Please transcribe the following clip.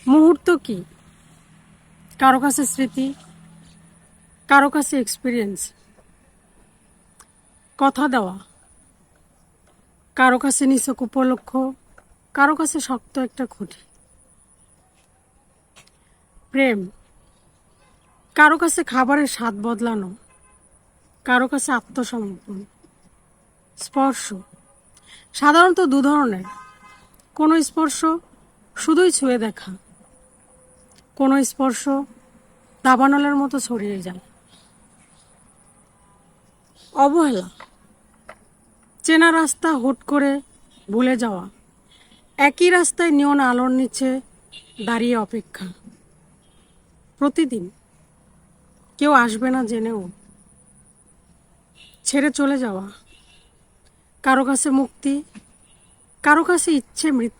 মুহূর্ত কি? কারো কাছে স্মৃতি, কারো কাছে এক্সপিরিয়েন্স, কথা দেওয়া, কারো কাছে নিছক উপলক্ষ, কারো কাছে শক্ত একটা খুঁটি। প্রেম কারো কাছে খাবারের স্বাদ বদলানো, কারো কাছে আত্মসমর্পণ। স্পর্শ সাধারণত দু ধরনের, কোনো স্পর্শ শুধুই ছুঁয়ে দেখা, কোনো স্পর্শ দাবানলের মতো ছড়িয়ে যায়। অবহেলা চেনা রাস্তা হুট করে ভুলে যাওয়া, একই রাস্তায় নিয়ন আলোর নিচে দাঁড়িয়ে অপেক্ষা। প্রতিদিন কেউ আসবে না জেনেও ছেড়ে চলে যাওয়া, কারো কাছে মুক্তি, কারো কাছে ইচ্ছে মৃত্যু।